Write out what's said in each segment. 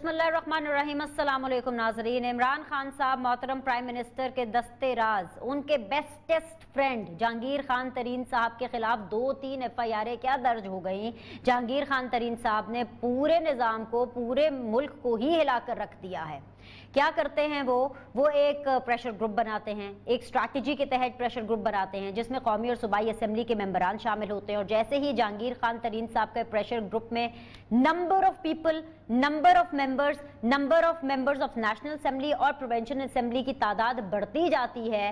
बिस्मिल्लाहिर्रहमानिर्रहीम। अस्सलाम वालेकुम नाज़रीन। इमरान खान साहब मोहतरम प्राइम मिनिस्टर के दस्ते राज, उनके बेस्टेस्ट फ्रेंड जहांगीर खान तरीन साहब के खिलाफ 2-3 FIR क्या दर्ज हो गई। जहांगीर खान तरीन साहब ने पूरे निज़ाम को, पूरे मुल्क को ही हिलाकर रख दिया है। क्या करते हैं वो एक प्रेशर ग्रुप बनाते हैं, एक स्ट्रैटेजी के तहत प्रेशर ग्रुप बनाते हैं जिसमें कौमी और सूबाई असेंबली के मेंबरान शामिल होते हैं। और जैसे ही जहांगीर खान तरीन साहब के प्रेशर ग्रुप में number of people, number of members of national assembly और प्रोविंशियल असेंबली की तादाद बढ़ती जाती है,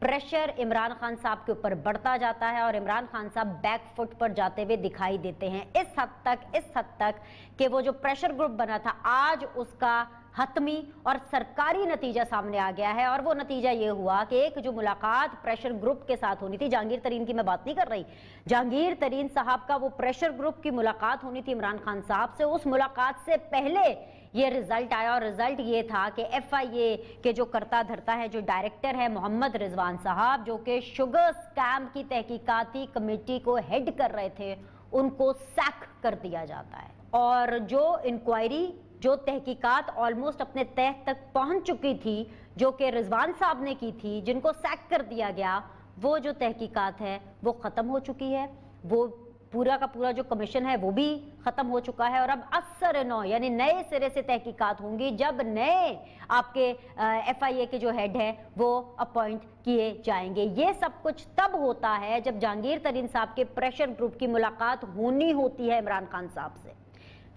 प्रेशर इमरान खान साहब के ऊपर बढ़ता जाता है और इमरान खान साहब बैक फुट पर जाते हुए दिखाई देते हैं। इस हद तक कि वो जो प्रेशर ग्रुप बना था, आज उसका हतमी और सरकारी नतीजा सामने आ गया है। और वो नतीजा ये हुआ कि एक जो मुलाकात प्रेशर ग्रुप के साथ होनी थी, जहांगीर तरीन की मैं बात नहीं कर रही, जहांगीर तरीन साहब का वो प्रेशर ग्रुप की मुलाकात होनी थी इमरान खान साहब से, उस मुलाकात से पहले ये रिजल्ट आया। और रिजल्ट ये था कि FIA के जो करता धरता है, जो डायरेक्टर है मोहम्मद रिजवान साहब, जो कि शुगर स्कैम की तहकीकाती कमेटी को हेड कर रहे थे, उनको सैक कर दिया जाता है। और जो इंक्वायरी, जो तहकीकात ऑलमोस्ट अपने तह तक पहुंच चुकी थी, जो कि रिजवान साहब ने की थी, जिनको सैक कर दिया गया, वो जो तहकीकात है वो ख़त्म हो चुकी है। वो पूरा का पूरा जो कमीशन है वो भी ख़त्म हो चुका है। और अब असर नौ यानी नए सिरे से तहकीकात होंगी जब नए आपके FIA के जो हेड है वो अपॉइंट किए जाएंगे। ये सब कुछ तब होता है जब जहांगीर तरीन साहब के प्रेशर ग्रुप की मुलाकात होनी होती है इमरान खान साहब से।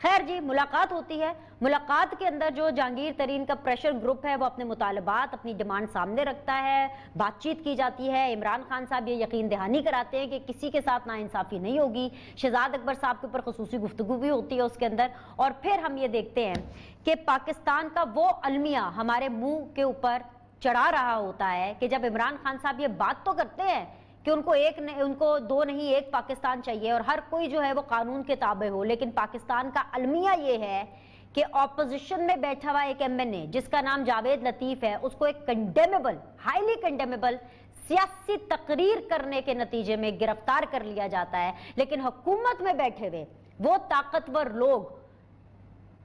खैर जी, मुलाकात होती है। मुलाकात के अंदर जो जहांगीर तरीन का प्रेशर ग्रुप है वो अपने मुतालबात, अपनी डिमांड सामने रखता है, बातचीत की जाती है। इमरान खान साहब ये यकीन दहानी कराते हैं कि किसी के साथ नाइंसाफ़ी नहीं होगी। शहजाद अकबर साहब के ऊपर खुसूसी गुफ्तगू भी होती है उसके अंदर। और फिर हम ये देखते हैं कि पाकिस्तान का वो अलमिया हमारे मुंह के ऊपर चढ़ा रहा होता है कि जब इमरान खान साहब ये बात तो करते हैं कि उनको दो नहीं एक पाकिस्तान चाहिए और हर कोई जो है वो कानून के ताबे हो, लेकिन पाकिस्तान का अलमिया ये है कि ऑपोजिशन में बैठा हुआ एक MNA जिसका नाम जावेद लतीफ है, उसको एक कंडेमेबल, हाईली कंडेमेबल सियासी तकरीर करने के नतीजे में गिरफ्तार कर लिया जाता है। लेकिन हुकूमत में बैठे हुए वो ताकतवर लोग,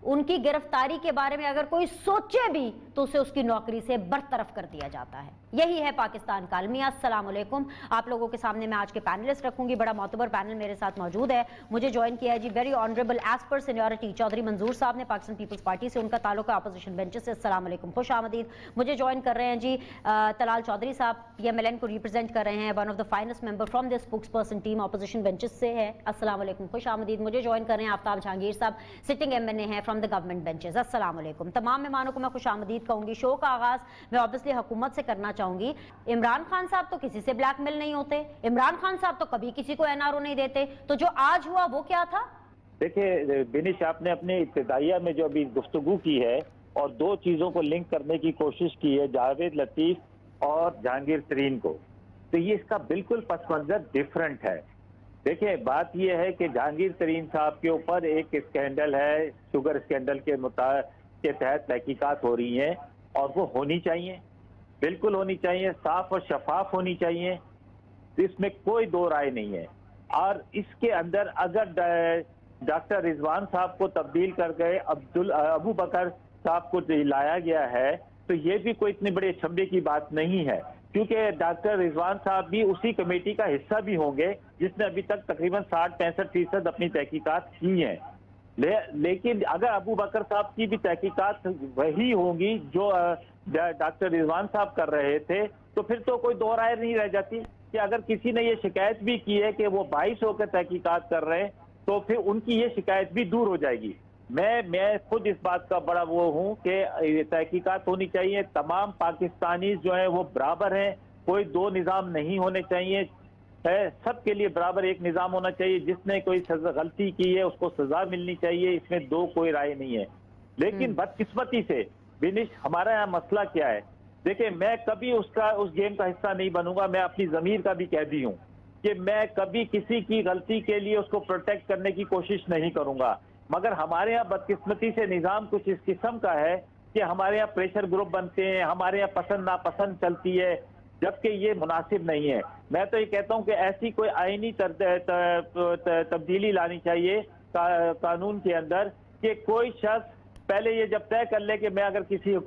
उनकी गिरफ्तारी के बारे में अगर कोई सोचे भी तो उसे उसकी नौकरी से बरतरफ कर दिया जाता है। यही है पाकिस्तान का अलमिया। अस्सलाम वालेकुम। आप लोगों के सामने मैं आज के पैनलिस्ट रखूंगी। बड़ा मोतबर पैनल मेरे साथ मौजूद है। मुझे ज्वाइन किया है जी very honourable as per seniority Chaudhry Manzoor sahab ने, पाकिस्तान पीपल्स पार्टी से, उनका ताल्लुक है अपोजिशन बेंचेस से। अस्सलाम वालेकुम, खुश आमदीद। मुझे ज्वाइन कर रहे हैं जी तलाल चौधरी साहब, PMLN को रिप्रेजेंट कर रहे हैं, one of the finest member from the spokes person team opposition benches से है। अस्सलाम वालेकुम, खुश आमदीद। मुझे ज्वाइन कर रहे हैं आफ्ताब जहांगीर साहब, सिटिंग MNA है फ्रॉम द गवर्नमेंट बेंचेस। अस्सलाम वालेकुम। तमाम मेहमानों को मैं खुश आमदीद कहूंगी। शो का आगाज मैं ऑब्वियसली हुकूमत से करना चाहूंगी। इमरान खान साहब तो किसी से ब्लैकमेल नहीं होते, इमरान खान साहब तो कभी किसी को NRO नहीं देते, तो जो आज हुआ वो क्या था? देखिए बिनिश, आपने अपने इब्तिदाइया में जो अभी गुफ्तगू की है और दो चीजों को लिंक करने की कोशिश की है, जावेद लतीफ और जहांगीर तरीन को, तो ये इसका बिल्कुल पस मंजर डिफरेंट है। देखिए बात यह है कि जहांगीर तरीन साहब के ऊपर एक स्कैंडल है, शुगर स्कैंडल के तहत तहकीकात हो रही है और वो होनी चाहिए, बिल्कुल होनी चाहिए, साफ और शफाफ होनी चाहिए, इसमें कोई दो राय नहीं है। और इसके अंदर अगर डॉक्टर रिजवान साहब को तब्दील कर गए अबू बकर साहब को लाया गया है, तो ये भी कोई इतनी बड़ी अचंभे की बात नहीं है, क्योंकि डॉक्टर रिजवान साहब भी उसी कमेटी का हिस्सा भी होंगे जिसने अभी तक तकरीबन 60-65% अपनी तहकीकात की हैं। लेकिन अगर अबू बकर साहब की भी तहकीकात वही होंगी जो डॉक्टर रिजवान साहब कर रहे थे, तो फिर तो कोई दो राय नहीं रह जाती कि अगर किसी ने ये शिकायत भी की है कि वो 22 होकर तहकीकात कर रहे हैं, तो फिर उनकी ये शिकायत भी दूर हो जाएगी। मैं खुद इस बात का बड़ा वो हूँ कि तहकीकात होनी चाहिए, तमाम पाकिस्तानी जो है वो बराबर हैं, कोई दो निज़ाम नहीं होने चाहिए, सबके लिए बराबर एक निज़ाम होना चाहिए। जिसने कोई गलती की है उसको सजा मिलनी चाहिए, इसमें दो कोई राय नहीं है। लेकिन बदकिस्मती से बिनिश, हमारा यहाँ मसला क्या है, देखिए मैं कभी उस गेम का हिस्सा नहीं बनूंगा। मैं अपनी ज़मीर का भी कैदी हूँ कि मैं कभी किसी की गलती के लिए उसको प्रोटेक्ट करने की कोशिश नहीं करूंगा। मगर हमारे यहाँ बदकिस्मती से निज़ाम कुछ इस किस्म का है कि हमारे यहाँ प्रेशर ग्रुप बनते हैं, हमारे यहाँ पसंद नापसंद चलती है, जबकि ये मुनासिब नहीं है। मैं तो ये कहता हूँ कि ऐसी कोई आईनी तब्दीली लानी चाहिए कानून के अंदर कि कोई शख्स پہلے یہ جب طے کر لے کہ میں اگر کسی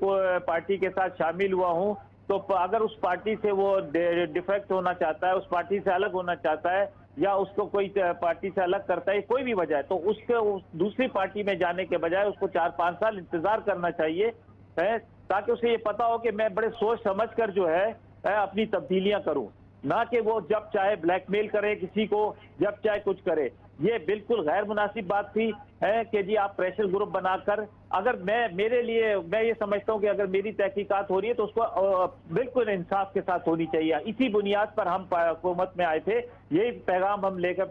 پارٹی کے ساتھ شامل ہوا ہوں تو اگر اس پارٹی سے وہ ڈیفیکٹ ہونا چاہتا ہے، اس پارٹی سے الگ ہونا چاہتا ہے، یا اس کو کوئی پارٹی سے الگ کرتا ہے، کوئی بھی وجہ ہے، تو اس کے دوسری پارٹی میں جانے کے بجائے اس کو 4-5 سال انتظار کرنا چاہیے، تاکہ اسے یہ پتا ہو کہ میں بڑے سوچ سمجھ کر جو ہے اپنی تبدیلیاں کروں، نہ کہ وہ جب چاہے بلیک میل کرے کسی کو، جب چاہے کچھ کرے۔ یہ بالکل غیر مناسب بات تھی کہ جی آپ پریشر گروپ بنا کر، اگر میرے لیے میں یہ سمجھتا ہوں کہ اگر میری تحقیقات ہو رہی ہے تو اس کو بالکل انصاف کے ساتھ ہونی چاہیے۔ اسی بنیاد پر ہم حکومت میں آئے تھے، یہی پیغام ہم لے کر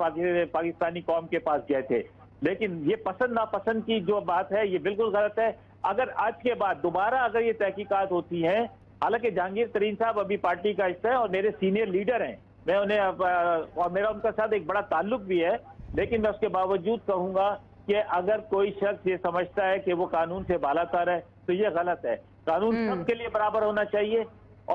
پاکستانی قوم کے پاس گئے تھے، لیکن یہ پسند ناپسند کی جو بات ہے یہ بالکل غلط ہے۔ اگر آج کے بعد دوبارہ اگر یہ تحقیقات ہوتی ہیں، حالانکہ جہانگیر ترین صاحب ابھی پارٹی کا حصہ ہے اور میرے سینئر لیڈر ہیں، میں انہیں اور میرا ان کے ساتھ ایک بڑا تعلق بھی ہے، لیکن میں اس کے باوجود کہوں گا کہ اگر کوئی شخص یہ سمجھتا ہے کہ وہ قانون سے بالاتر ہے تو یہ غلط ہے۔ قانون سب کے لیے برابر ہونا چاہیے،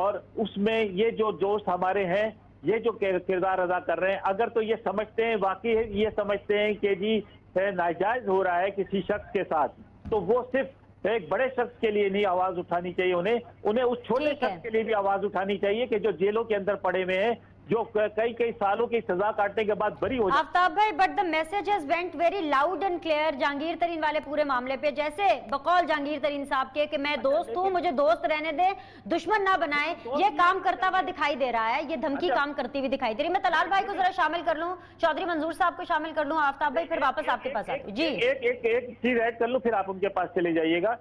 اور اس میں یہ جو دوست ہمارے ہیں، یہ جو کردار ادا کر رہے ہیں، اگر تو یہ سمجھتے ہیں، واقعی یہ سمجھتے ہیں کہ جی ناجائز ہو رہا ہے کسی شخص کے ساتھ، تو وہ صرف ایک بڑے شخص کے لیے نہیں آواز اٹھانی چاہیے، انہیں اس چھوٹے شخص کے لیے بھی آواز اٹھانی چاہیے کہ جو جیلوں کے اندر پڑے ہوئے ہیں، جو کئی سالوں کی سزا کاٹنے کے بعد بری ہو جائے۔ آفتاب بھائی، but the messages went very loud and clear Jahangir Tareen والے پورے معاملے پہ، جیسے بقول جہانگیر ترین صاحب کے کہ میں دوست ہوں، مجھے دوست رہنے دیں، دشمن نہ بنائیں، یہ کام کرتا ہوا دکھائی دے رہا ہے، یہ دھمکی کام کرتی ہوئی دکھائی دے رہی ہے۔ میں طلال بھائی کو ذرا شامل کر لوں، چودھری منظور صاحب کو شامل کر لوں، آفتاب بھائی پھر واپس آپ کے پاس آئے۔ جی ایک چیز ایڈ کر لوں پھر آپ ان کے پاس چلے جائیے گا،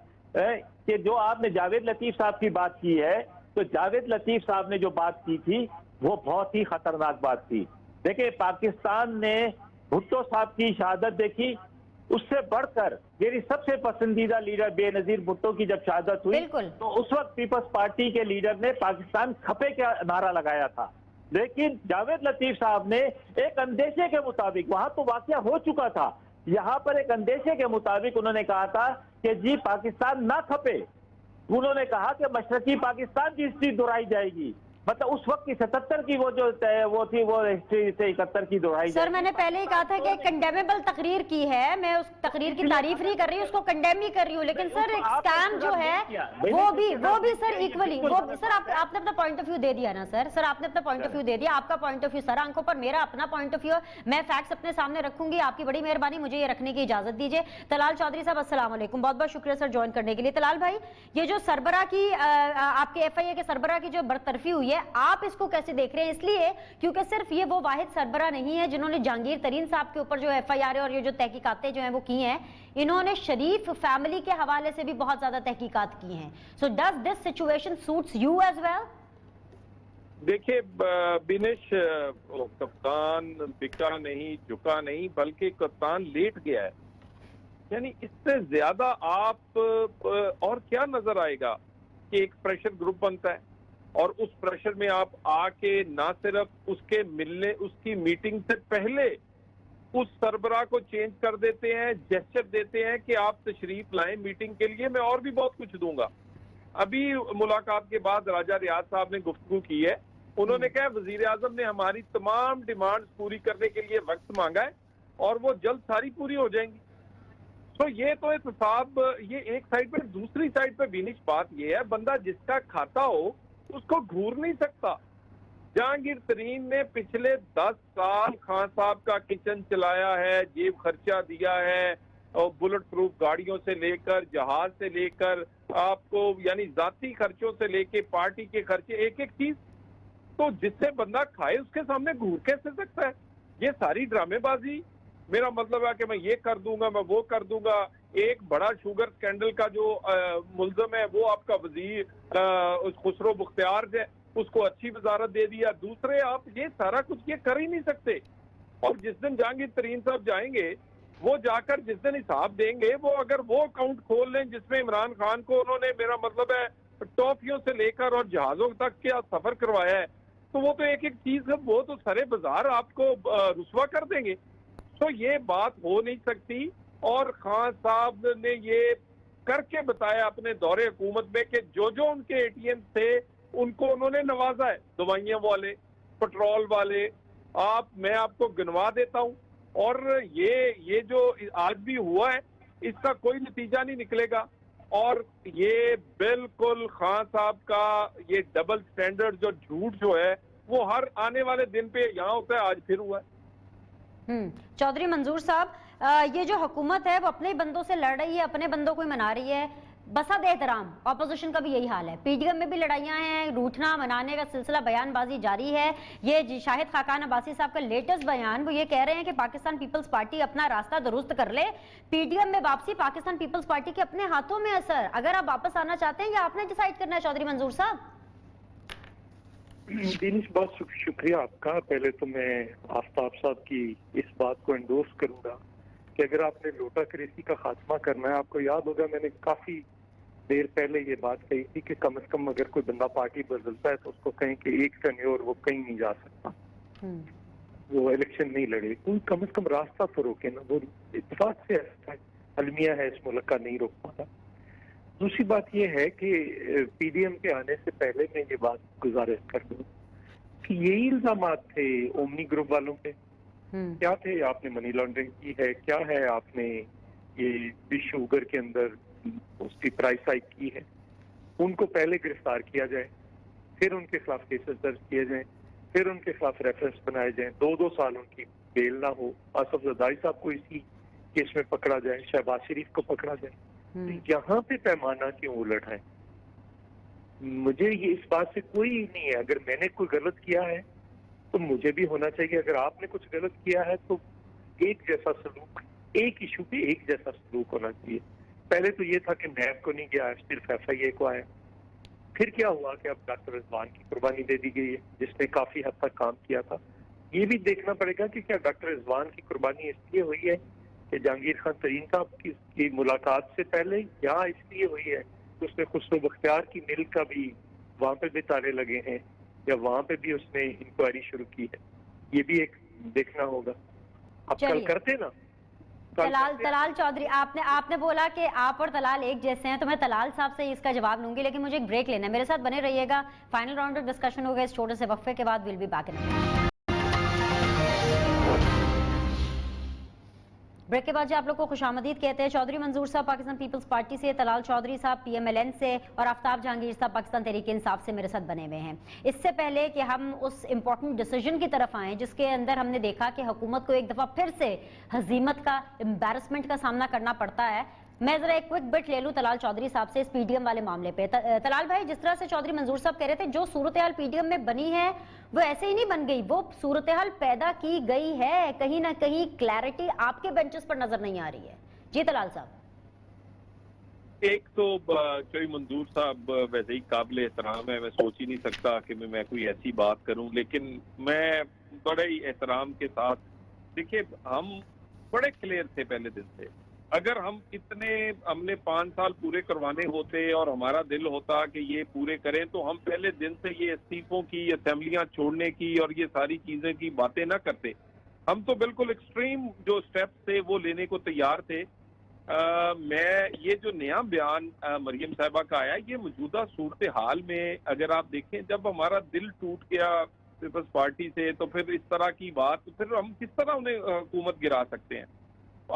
کہ جو آپ نے جاوید لطیف صاحب کی بات کی ہے، تو جاوید لطیف صاحب نے جو بات کی تھی وہ بہت ہی خطرناک بات تھی۔ دیکھیں، پاکستان نے بھٹو صاحب کی شہادت دیکھی، اس سے بڑھ کر میری سب سے پسندیدہ لیڈر بے نظیر بھٹو کی جب شہادت ہوئی تو اس وقت پیپلز پارٹی کے لیڈر نے پاکستان کھپے کا نعرہ لگایا تھا، لیکن جاوید لطیف صاحب نے ایک اندیشے کے مطابق، وہاں تو واقعہ ہو چکا تھا، یہاں پر ایک اندیشے کے مطابق انہوں نے کہا تھا کہ جی پاکستان نہ کھپے، انہوں نے کہا کہ مشرقی پاکستان کی ہسٹری دہرائی جائے گی، مطلب اس وقت کی 77 کی وہ تھی وہ ہسٹری سے 71 کی دہرائی جائے سر، میں نے پہلے ہی کہا تھا کہ کنڈیمیبل تقریر کی ہے، میں اس تقریر کی تعریف نہیں کر رہی، اس کو کنڈیم ہی کر رہی ہوں، لیکن سر ایک سکیم جو ہے وہ بھی سر ایکولی، سر آپ نے اپنا پوائنٹ آف ویو دے دیا نا سر آپ نے اپنا پوائنٹ آف ویو دے دیا، آپ کا پوائنٹ آف ویو سر آنکھوں پر، میرا اپنا پوائنٹ آف ویو، میں فیکٹس اپنے سامنے رکھوں گی، آپ کی بڑی مہربانی، مجھے یہ رکھنے کی اجازت دیجیے۔ طلال چودھری صاحب السلام علیکم، بہت بہت شکریہ سر جوائن کرنے کے لیے۔ طلال بھائی، یہ جو سربراہ کی آپ کے ایف آئی اے کے سربراہ کی جو برطرفی ہوئی ہے، آپ اس کو کیسے دیکھ رہے ہیں؟ اس لیے کیونکہ صرف یہ وہ واحد سربراہ نہیں ہے جنہوں نے جہانگیر ترین صاحب کے اوپر جو ایف آئی آر اور یہ جو تحقیقاتیں جو ہیں وہ کی ہیں، انہوں نے شریف فیملی کے حوالے سے بھی بہت زیادہ تحقیقات کی ہیں۔ So does this situation suits you as well? دیکھیں بینش، کپتان بکا نہیں، جھکا نہیں، بلکہ کپتان لیٹ گیا ہے، یعنی اس سے زیادہ آپ اور کیا نظر آئے گا کہ ایک پریشر گروپ بنتا ہے اور اس پریشر میں آپ آ کے نہ صرف اس کے ملنے، اس کی میٹنگ سے پہلے اس سربراہ کو چینج کر دیتے ہیں، جیسچر دیتے ہیں کہ آپ تشریف لائیں میٹنگ کے لیے، میں اور بھی بہت کچھ دوں گا۔ ابھی ملاقات کے بعد راجہ ریاض صاحب نے گفتگو کی ہے، انہوں نے کہا وزیر اعظم نے ہماری تمام ڈیمانڈز پوری کرنے کے لیے وقت مانگا ہے اور وہ جلد ساری پوری ہو جائیں گی۔ تو یہ تو احتساب، یہ ایک سائڈ پہ، دوسری سائڈ پہ بینش بات یہ ہے، بندہ جس کا کھاتا ہو اس کو گھور نہیں سکتا۔ جہانگیر ترین نے پچھلے 10 سال خان صاحب کا کچن چلایا ہے، جیب خرچہ دیا ہے، اور بلٹ پروف گاڑیوں سے لے کر، جہاز سے لے کر، آپ کو یعنی ذاتی خرچوں سے لے کے پارٹی کے خرچے، ایک ایک چیز، تو جس سے بندہ کھائے اس کے سامنے گھور کیسے سکتا ہے؟ یہ ساری ڈرامے بازی، میرا مطلب ہے کہ میں یہ کر دوں گا، میں وہ کر دوں گا۔ ایک بڑا شوگر سکینڈل کا جو ملزم ہے وہ آپ کا وزیر خسرو بختیار ہے، اس کو اچھی وزارت دے دیا، دوسرے آپ یہ سارا کچھ یہ کر ہی نہیں سکتے۔ اور جس دن جہانگیر ترین صاحب جائیں گے، وہ جا کر جس دن حساب دیں گے، وہ اگر وہ اکاؤنٹ کھول لیں جس میں عمران خان کو انہوں نے، میرا مطلب ہے، ٹافیوں سے لے کر اور جہازوں تک کیا سفر کروایا ہے، تو وہ تو ایک ایک چیز ہے، وہ تو سرے بازار آپ کو رسوا کر دیں گے۔ تو یہ بات ہو نہیں سکتی، اور خان صاحب نے یہ کر کے بتایا اپنے دور حکومت میں کہ جو ان کے اے ٹی ایم تھے ان کو انہوں نے نوازا ہے، دوائیاں والے، پٹرول والے، میں آپ کو گنوا دیتا ہوں۔ اور یہ جو آج بھی ہوا ہے، اس کا کوئی نتیجہ نہیں نکلے گا. اور یہ بالکل خان صاحب کا یہ ڈبل سٹینڈرڈ جو جھوٹ جو ہے وہ ہر آنے والے دن پہ یہاں ہوتا ہے, آج پھر ہوا ہے. چودھری منظور صاحب یہ جو حکومت ہے وہ اپنے بندوں سے لڑ رہی ہے, اپنے بندوں کو ہی منا رہی ہے, بسد احترام اپوزیشن کا بھی یہی حال ہے. پی ڈی ایم میں بھی لڑائیاں ہیں, روٹنا منانے کا سلسلہ بیان بازی جاری ہے. یہ شاہد خاقان عباسی صاحب کا لیٹسٹ بیان, وہ یہ کہہ رہے ہیں کہ پاکستان پیپلز پارٹی اپنا راستہ درست کر لے, پی ڈی ایم میں واپسی پاکستان پیپلز پارٹی کے اپنے ہاتھوں میں اثر. اگر آپ واپس آنا چاہتے ہیں یا آپ نے ڈیسائیڈ کرنا ہے چودھری منظور صاحب؟ دینش بہت شکریہ آپ کا. پہلے تو میں آفتاب صاحب کی اس بات کو انڈورس کروں گا کہ اگر آپ نے لوٹا کریسی کا خاتمہ کرنا ہے, آپ کو یاد ہوگا میں نے کافی دیر پہلے یہ بات کہی تھی کہ کم از کم اگر کوئی بندہ پارٹی بدلتا ہے تو اس کو کہیں کہ ایک ٹینیور وہ کہیں نہیں جا سکتا, وہ الیکشن نہیں لڑے, کوئی کم از کم راستہ تو روکے نا. وہ اتفاق سے ایسا المیہ ہے اس ملک کا, نہیں روک پاتا. دوسری بات یہ ہے کہ پی ڈی ایم کے آنے سے پہلے میں یہ بات گزارش کر دوں کہ یہی الزامات تھے اومنی گروپ والوں پہ. کیا تھے؟ آپ نے منی لانڈرنگ کی ہے, کیا ہے آپ نے یہ شوگر کے اندر اس کی پرائس ہائیک کی ہے. ان کو پہلے گرفتار کیا جائے, پھر ان کے خلاف کیسز درج کیے جائیں, پھر ان کے خلاف ریفرنس بنائے جائیں, 2 سال ان کی بیل نہ ہو, آصف زرداری صاحب کو اسی کیس میں پکڑا جائے, شہباز شریف کو پکڑا جائے. یہاں پہ پیمانہ کیوں الٹ ہے؟ مجھے یہ اس بات سے کوئی نہیں ہے. اگر میں نے کوئی غلط کیا ہے تو مجھے بھی ہونا چاہیے, اگر آپ نے کچھ غلط کیا ہے تو ایک جیسا سلوک, ایک ایشو پہ ایک جیسا سلوک ہونا چاہیے. پہلے تو یہ تھا کہ نیب کو نہیں گیا, صرف ایف آئی اے کو آیا. پھر کیا ہوا کہ اب ڈاکٹر رضوان کی قربانی دے دی گئی ہے جس نے کافی حد تک کام کیا تھا. یہ بھی دیکھنا پڑے گا کہ کیا ڈاکٹر رضوان کی قربانی اس لیے ہوئی ہے کہ جہانگیر خان ترین صاحب کی ملاقات سے پہلے, یا اس لیے ہوئی ہے کہ اس نے خسرو بختیار کی مل کا بھی وہاں پہ بھی تالے لگے ہیں, یا وہاں پہ بھی اس نے انکوائری شروع کی ہے. یہ بھی ایک دیکھنا ہوگا. اب کل کرتے نا طلال چودھری, آپ نے بولا کہ آپ اور طلال ایک جیسے ہیں, تو میں طلال صاحب سے اس کا جواب لوں گی, لیکن مجھے ایک بریک لینا ہے. میرے ساتھ بنے رہیے گا, فائنل راؤنڈ آف ڈسکشن ہوگا اس چھوٹے سے وقفے کے بعد. We'll be back in break کے بعد جو آپ لوگ کو خوش آمدید کہتے ہیں. چودھری منظور صاحب پاکستان پیپلز پارٹی سے, طلال چودھری صاحب پی ایم ایل این سے, اور آفتاب جہانگیر صاحب پاکستان تحریک انصاف سے میرے ساتھ بنے ہوئے ہیں. اس سے پہلے کہ ہم اس امپورٹنٹ ڈیسیجن کی طرف آئیں جس کے اندر ہم نے دیکھا کہ حکومت کو ایک دفعہ پھر سے ہزیمت کا, امبیرسمنٹ کا سامنا کرنا پڑتا ہے, میں ذرا ایک کوئک بٹ لے لوں طلال چودھری صاحب سے اس پی ڈی ایم والے معاملے پہ. طلال بھائی, جس طرح سے چودھری منظور صاحب کہہ رہے تھے, جو صورتحال پی ڈی ایم میں بنی ہے وہ ایسے ہی نہیں بن گئی, وہ صورتحال پیدا کی گئی ہے. کہیں نہ کہیں کلیئرٹی آپ کے بینچز پر نظر نہیں آ رہی ہے. جی طلال صاحب. ایک تو چودھری منظور صاحب ویسے ہی قابل احترام ہے, میں سوچ ہی نہیں سکتا کہ میں کوئی ایسی بات کروں, لیکن میں بڑے ہی احترام کے ساتھ, دیکھیے ہم بڑے کلیئر تھے پہلے دن سے. اگر ہم نے 5 سال پورے کروانے ہوتے اور ہمارا دل ہوتا کہ یہ پورے کریں, تو ہم پہلے دن سے یہ استعفوں کی, اسمبلیاں چھوڑنے کی اور یہ ساری چیزیں کی باتیں نہ کرتے. ہم تو بالکل ایکسٹریم جو سٹیپس تھے وہ لینے کو تیار تھے. میں یہ جو نیا بیان مریم صاحبہ کا آیا, یہ موجودہ صورتحال میں اگر آپ دیکھیں, جب ہمارا دل ٹوٹ گیا پیپلز پارٹی سے, تو پھر اس طرح کی بات, پھر ہم کس طرح انہیں حکومت گرا سکتے ہیں؟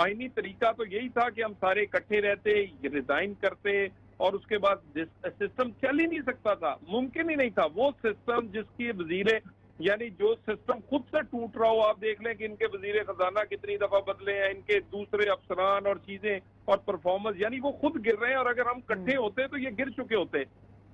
آئینی طریقہ تو یہی تھا کہ ہم سارے اکٹھے رہتے, ریزائن کرتے, اور اس کے بعد سسٹم چل ہی نہیں سکتا تھا, ممکن ہی نہیں تھا. وہ سسٹم جس کی وزیریں, یعنی جو سسٹم خود سے ٹوٹ رہا ہو, آپ دیکھ لیں کہ ان کے وزیر خزانہ کتنی دفعہ بدلے ہیں, ان کے دوسرے افسران اور چیزیں اور پرفارمنس, یعنی وہ خود گر رہے ہیں. اور اگر ہم اکٹھے ہوتے تو یہ گر چکے ہوتے.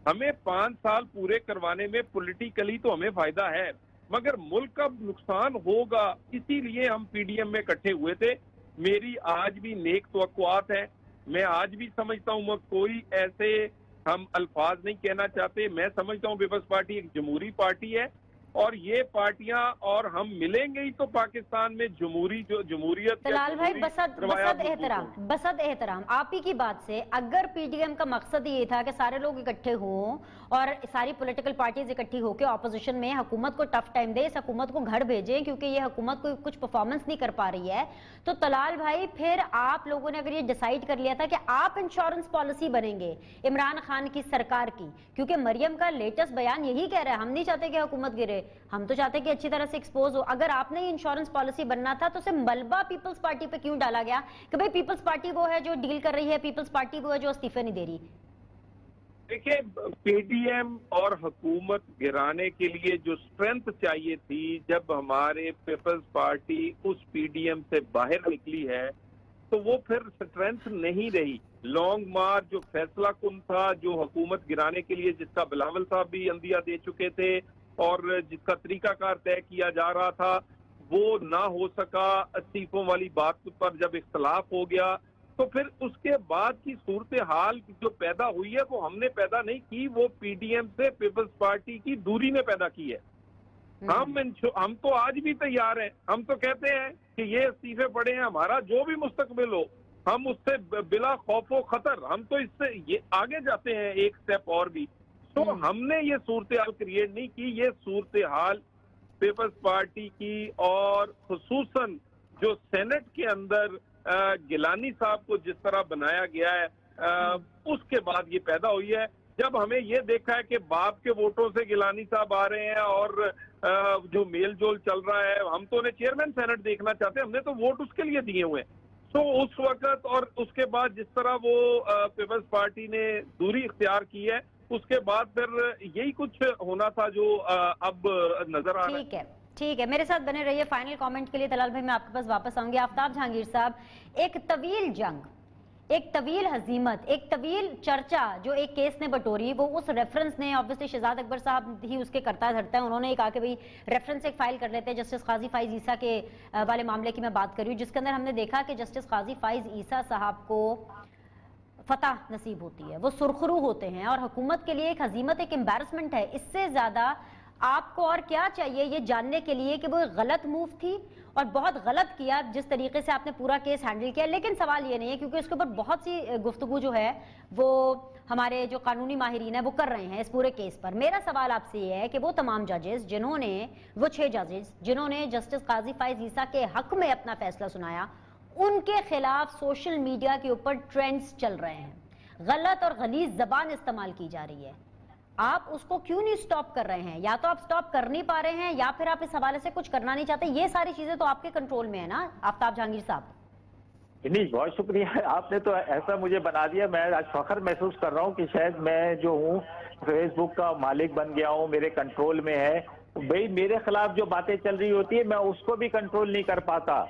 ہمیں 5 سال پورے کروانے میں پولیٹیکلی تو ہمیں فائدہ ہے, مگر ملک کا نقصان ہوگا, اسی لیے ہم پی ڈی ایم میں اکٹھے ہوئے تھے. میری آج بھی نیک توقعات ہیں. میں آج بھی سمجھتا ہوں کوئی ایسے ہم الفاظ نہیں کہنا چاہتے. میں سمجھتا ہوں پیپلز پارٹی ایک جمہوری پارٹی ہے, اور یہ پارٹیاں اور ہم ملیں گے ہی تو پاکستان میں جمہوریت. طلال بھائی, بسد احترام آپ ہی کی بات سے, اگر پی ڈی ایم کا مقصد یہ تھا کہ سارے لوگ اکٹھے ہوں اور ساری پولیٹیکل پارٹیز اکٹھی ہو کے اپوزیشن میں حکومت کو ٹف ٹائم دے, اس حکومت کو گھر بھیجیں کیونکہ یہ حکومت کو کچھ پرفارمنس نہیں کر پا رہی ہے, تو طلال بھائی پھر آپ لوگوں نے اگر یہ ڈیسائیڈ کر لیا تھا کہ آپ انشورنس پالیسی بنیں گے عمران خان کی سرکار کی, کیونکہ مریم کا لیٹسٹ بیان یہی کہہ رہا ہے, ہم نہیں چاہتے کہ حکومت گرے, हम तो चाहते हैं कि अच्छी तरह से एक्सपोज हो। अगर आपने इंश्योरेंस पॉलिसी बनना था तो उसे मलबा पीपल्स पार्टी पे क्यों डाला गया कि भाई पीपल्स पार्टी वो है जो डील कर रही है, पीपल्स पार्टी वो है जो इस्तीफे नहीं दे रही? देखिए, पीडीएम और हुकूमत गिराने के लिए जो स्ट्रेंथ चाहिए थी, जब हमारे पीपल्स पार्टी उस पीडीएम से बाहर निकली है तो वो फिर स्ट्रेंथ नहीं रही। लॉन्ग मार्च जो फैसला कुन था, जो हुकूमत गिराने के लिए जिसका बिलावल साहब भी अंदिया दे चुके थे और जिसका तरीकाकार तय किया जा रहा था, वो ना हो सका। इस्तीफों वाली बात पर जब इख्तलाफ हो गया तो फिर उसके बाद की सूरत हाल जो पैदा हुई है वो हमने पैदा नहीं की, वो पीडीएम से पीपल्स पार्टी की दूरी ने पैदा की है। हम तो आज भी तैयार हैं। हम तो कहते हैं कि ये इस्तीफे पड़े हैं, हमारा जो भी मुस्तकबिल हो हम उससे बिला खौफो खतर, हम तो इससे ये आगे जाते हैं एक स्टेप और भी। तो हमने ये सूरत हाल क्रिएट नहीं की। ये सूरत हाल पीपल्स पार्टी की और खुसूसन जो सेनेट के अंदर गिलानी साहब को जिस तरह बनाया गया है, उसके बाद ये पैदा हुई है। जब हमें ये देखा है कि बाप के वोटों से गिलानी साहब आ रहे हैं और जो मेल जोल चल रहा है, हम तो उन्हें चेयरमैन सेनेट देखना चाहते हैं, हमने तो वोट उसके लिए दिए हुए हैं। तो उस वक्त और उसके बाद जिस तरह वो पीपल्स पार्टी ने दूरी इख्तियार की है, उसके बाद फिर यही कुछ होना था जो अब नजर आ रहा है। ठीक है, मेरे साथ बने रहिए। फाइनल कमेंट के लिए तलाल भाई मैं आपके पास वापस आऊंगी। आफ्ताब जहांगीर साहब, एक तवील जंग, एक तवील हजीमत, एक तवील चर्चा जो एक केस ने बटोरी, वो उस रेफरेंस ने, ऑब्वियसली शहजाद अकबर साहब ही उसके करता धरता है, उन्होंने कहा कि भाई रेफरेंस एक फाइल कर लेते हैं। जस्टिस काजी फाइज ईसा के वाले मामले की मैं बात कर रही हूँ, जिसके अंदर हमने देखा कि जस्टिस काजी फाइज ईसा साहब को फतह नसीब होती है, वो सुरखरू होते हैं और हुकूमत के लिए एक हजीमत, एक एम्बैरसमेंट है। इससे ज्यादा आपको और क्या चाहिए ये जानने के लिए कि वो एक गलत मूव थी और बहुत गलत किया जिस तरीके से आपने पूरा केस हैंडल किया। लेकिन सवाल ये नहीं है, क्योंकि उसके ऊपर बहुत सी गुफ्तगू जो है वो हमारे जो कानूनी माहिरीन है वो कर रहे हैं इस पूरे केस पर। मेरा सवाल आपसे ये है कि वो तमाम जजेस जिन्होंने, वो 6 जजेस जिन्होंने जस्टिस काजी फाइज ईसा के हक में अपना फैसला सुनाया, उनके खिलाफ सोशल मीडिया के ऊपर ट्रेंड्स चल रहे हैं, गलत और गलीज जबान इस्तेमाल की जा रही है। आप उसको क्यों नहीं स्टॉप कर रहे हैं? या तो आप स्टॉप कर नहीं पा रहे हैं या फिर आप इस हवाले से कुछ करना नहीं चाहते। ये सारी चीजें तो आपके कंट्रोल में है ना आफ्ताब जहांगीर साहब। नहीं, बहुत शुक्रिया, आपने तो ऐसा मुझे बना दिया। मैं आज फख्र महसूस कर रहा हूँ कि शायद मैं जो हूँ फेसबुक का मालिक बन गया हूँ, मेरे कंट्रोल में है। भाई मेरे खिलाफ जो बातें चल रही होती है मैं उसको भी कंट्रोल नहीं कर पाता।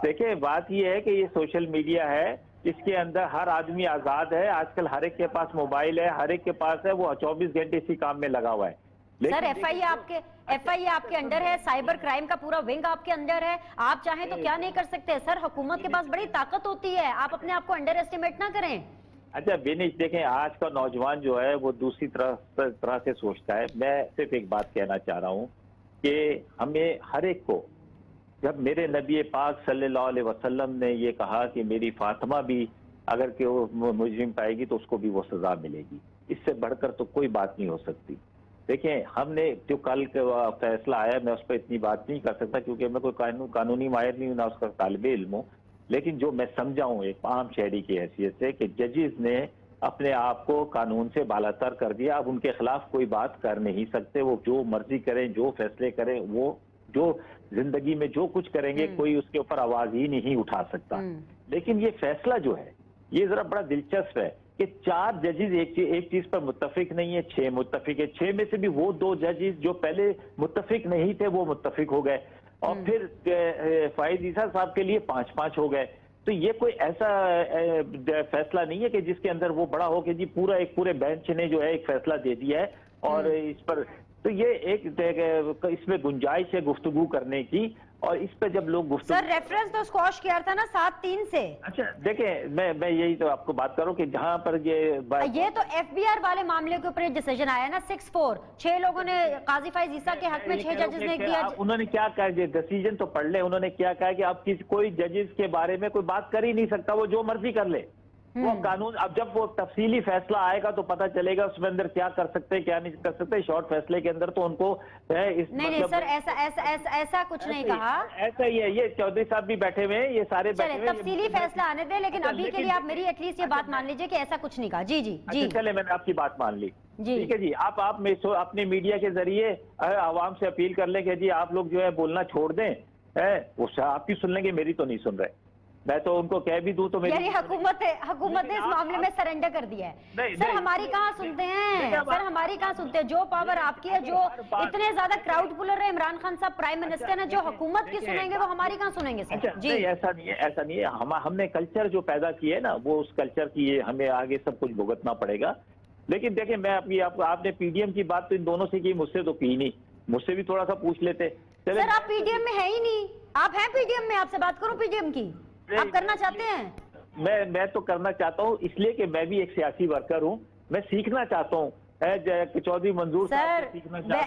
देखिए, बात ये है कि ये सोशल मीडिया है, इसके अंदर हर आदमी आजाद है। आजकल हर एक के पास मोबाइल है, हर एक के पास है, वो 24 घंटे इसी काम में लगा हुआ है। सर एफआईए आपके अंडर है, साइबर क्राइम का पूरा विंग आपके अंदर है। आप चाहें तो क्या नहीं कर सकते सर? हुकूमत के पास बड़ी ताकत होती है, आप अपने आप को अंडर एस्टिमेट ना करें। अच्छा बेनिश, देखें आज का नौजवान जो है वो दूसरी तरह से सोचता है। मैं सिर्फ एक बात कहना चाह रहा हूँ कि हमें हर एक को, जब मेरे नबी पाक सल्लल्लाहु अलैहि वसल्लम ने ये कहा कि मेरी फातिमा भी अगर कि वो मुजरिम पाएगी तो उसको भी वो सजा मिलेगी, इससे बढ़कर तो कोई बात नहीं हो सकती। देखें, हमने जो कल का फैसला आया, मैं उस पर इतनी बात नहीं कर सकता क्योंकि मैं कोई कानूनी माहिर नहीं हूँ, ना उसका तालिबे इल्म हूँ। लेकिन जो मैं समझा हूँ एक आम शहरी की हैसियत से कि जजेस ने अपने आप को कानून से बालातर कर दिया। अब उनके खिलाफ कोई बात कर नहीं सकते, वो जो मर्जी करें, जो फैसले करें, वो जो जिंदगी में जो कुछ करेंगे कोई उसके ऊपर आवाज ही नहीं उठा सकता। लेकिन ये फैसला जो है ये जरा बड़ा दिलचस्प है कि 4 जजेस एक चीज पर मुत्तफिक नहीं है, 6 मुत्तफिक है। 6 में से भी वो 2 जजेस जो पहले मुत्तफिक नहीं थे वो मुत्तफिक हो गए और फिर फाइज ईसा साहब के लिए 5-5 हो गए। तो ये कोई ऐसा फैसला नहीं है कि जिसके अंदर वो बड़ा हो कि जी पूरे बेंच ने जो है एक फैसला दे दिया है और इस पर, तो ये एक इसमें गुंजाइश है गुफ्तगू करने की। और इस पे जब लोग गुफ्तगू, सर रेफरेंस तो स्क्वॉश किया था ना 7-3 से। अच्छा देखें, मैं यही तो आपको बात करूं कि जहां पर ये तो एफबीआर वाले मामले के ऊपर डिसीजन आया ना 6-4, 6 लोगों ने काजी फाइज ईसा के हक में 6 जजेस ने दिया। उन्होंने क्या कहा, डिसीजन तो पढ़ ले। उन्होंने क्या कहा कि आप कोई जजेस के बारे में कोई बात कर ही नहीं सकता, वो जो मर्जी कर ले। वो कानून, अब जब वो तफसीली फैसला आएगा तो पता चलेगा उसमें अंदर क्या कर सकते हैं क्या नहीं कर सकते। शॉर्ट फैसले के अंदर तो उनको इस नहीं सर, ऐसा कुछ नहीं कहा। ऐसा ही है, ये चौधरी साहब भी बैठे हुए हैं, ये सारे बैठे हुए हैं। तफसीली फैसला आने दे, लेकिन अभी के लिए आप मेरी एटलीस्ट ये बात मान लीजिए कि ऐसा कुछ नहीं कहा। जी जी जी, चले, मैंने आपकी बात मान ली। जी ठीक है जी, आप अपने मीडिया के जरिए आवाम से अपील कर लें कि जी आप लोग जो है बोलना छोड़ दें, वो आपकी सुन लेंगे, मेरी तो नहीं सुन रहे। मैं तो उनको कह भी दूं तो मेरी हुकूमत ने इस मामले में सरेंडर कर दिया है। सर हमारी कहाँ सुनते हैं, सर हमारी कहाँ सुनते हैं। जो पावर आपकी है, जो इतने ज्यादा क्राउड पुलर है, इमरान खान साहब प्राइम मिनिस्टर है, जो हुकूमत की सुनेंगे वो हमारी कहाँ सुनेंगे सर। जी ऐसा नहीं है, हमने कल्चर जो पैदा किया है ना, वो उस कल्चर की हमें आगे सब कुछ भुगतना पड़ेगा। लेकिन देखिए, मैं आपने पीडीएम की बात तो इन दोनों से की, मुझसे तो की नहीं, मुझसे भी थोड़ा सा पूछ लेते। सर आप पीडीएम में है ही नहीं, आप हैं पीडीएम में, आपसे बात करो पीडीएम की, आप करना चाहते हैं? मैं तो करना चाहता हूँ, इसलिए कि मैं भी एक सियासी वर्कर हूँ, मैं सीखना चाहता हूँ चौधरी मंजूर सर,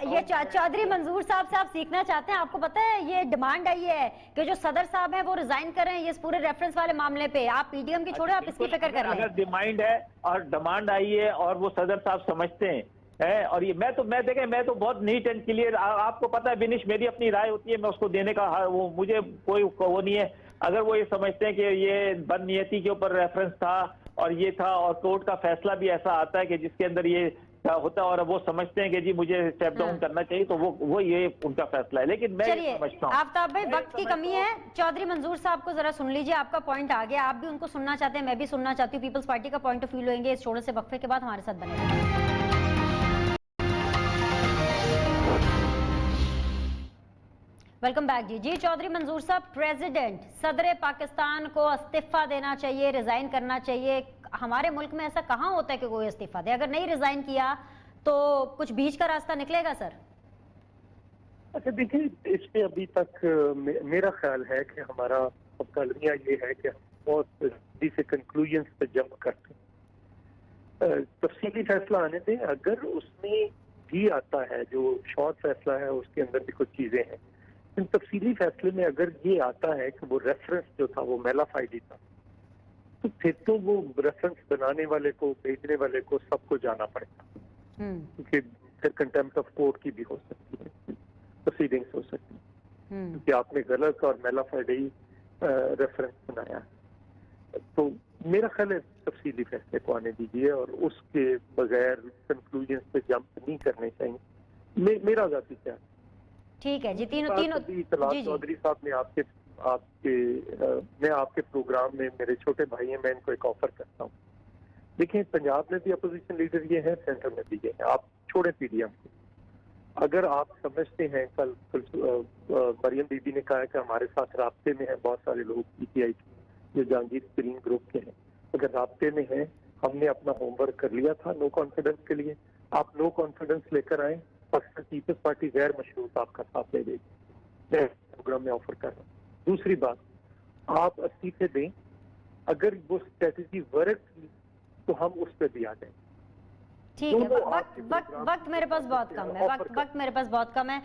ये चौधरी मंजूर साहब से आप सीखना चाहते हैं। आपको पता है ये डिमांड आई है कि जो सदर साहब हैं वो रिजाइन करें ये इस पूरे रेफरेंस वाले मामले पे। आप पीडीएम की छोड़े, आप इसकी फिक्र कर रहे हैं। अगर डिमांड है और डिमांड आई है और वो सदर साहब समझते हैं और ये मैं तो बहुत नीट एंड क्लियर, आपको पता है बिनिश, मेरी अपनी राय होती है, मैं उसको देने का वो मुझे कोई वो नहीं है। अगर वो ये समझते हैं कि ये बदनीयती के ऊपर रेफरेंस था और ये था और कोर्ट का फैसला भी ऐसा आता है कि जिसके अंदर ये होता है और वो समझते हैं कि जी मुझे स्टेप डाउन करना चाहिए, तो वो ये उनका फैसला है। लेकिन मैं समझता हूँ आफ्ताब भाई वक्त की कमी है, चौधरी मंजूर साहब को जरा सुन लीजिए, आपका पॉइंट आ गया, आप भी उनको सुनना चाहते हैं, मैं भी सुनना चाहती हूँ। पीपल्स पार्टी का पॉइंट ऑफ व्यू लेंगे इस छोटे से वक्फे के बाद, हमारे साथ बने। वेलकम बैक जी। चौधरी मंजूर साहब, प्रेसिडेंट सदर पाकिस्तान को इस्तीफा देना चाहिए, रिजाइन करना चाहिए। हमारे मुल्क में ऐसा कहाँ होता है कि कोई इस्तीफा दे? अगर नहीं रिजाइन किया तो कुछ बीच का रास्ता निकलेगा सर? अच्छा देखिए, इस पे अभी तक मेरा ख्याल है कि हमारा अलमिया ये है कि बहुत जल्दी से कंक्लूजन पे जंप करते हैं। तफसीली फैसला आने दें, अगर उसमें भी आता है जो शॉर्ट फैसला है उसके अंदर भी कुछ चीजें हैं, तफसीली फैसले में अगर ये आता है कि वो रेफरेंस जो था वो मेलाफाइडी था, तो फिर तो वो रेफरेंस बनाने वाले को, भेजने वाले को, सबको जाना पड़ेगा, क्योंकि फिर कंटेम्प्ट ऑफ कोर्ट की भी हो सकती है, प्रोसीडिंग्स हो सकती है, क्योंकि आपने गलत और मेलाफाइडी रेफरेंस बनाया है। तो मेरा ख्याल है तफसीली फैसले को आने दीजिए और उसके बगैर कंक्लूजन पे जंप नहीं करने चाहिए, मेरा ज़ाती ख्याल। ठीक है जी। तीनों चौधरी साहब ने मैं आपके प्रोग्राम में, मेरे छोटे भाई हैं, मैं इनको एक ऑफर करता हूँ। देखिए, पंजाब में भी अपोजिशन लीडर ये है, सेंटर में भी ये है, आप छोड़े पीडीएम को। अगर आप समझते हैं, कल मरियम बीबी ने कहा है कि हमारे साथ राब्ते में है बहुत सारे लोग पीटीआई जो जहांगीर तरीन ग्रुप के हैं, अगर राब्ते में हैं, हमने अपना होमवर्क कर लिया था नो कॉन्फिडेंस के लिए, आप नो कॉन्फिडेंस लेकर आए, पीपल्स पार्टी गैर मशरूत आपका साथ ले देगी, मैं प्रोग्राम में ऑफर कर रहा हूँ। दूसरी बात, आप इस्तीफे दें, अगर वो स्ट्रेटेजी वर्क की तो हम उस पर भी आ जाएं। ठीक है, वक्त मेरे पास बहुत कम है, वक्त मेरे पास बहुत कम है।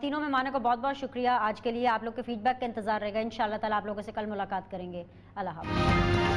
तीनों मेहमानों को बहुत बहुत शुक्रिया आज के लिए। आप लोग के फीडबैक का इंतजार रहेगा, इंशाल्लाह ताला आप लोगों से कल मुलाकात करेंगे। अल्लाह हाफ़िज़।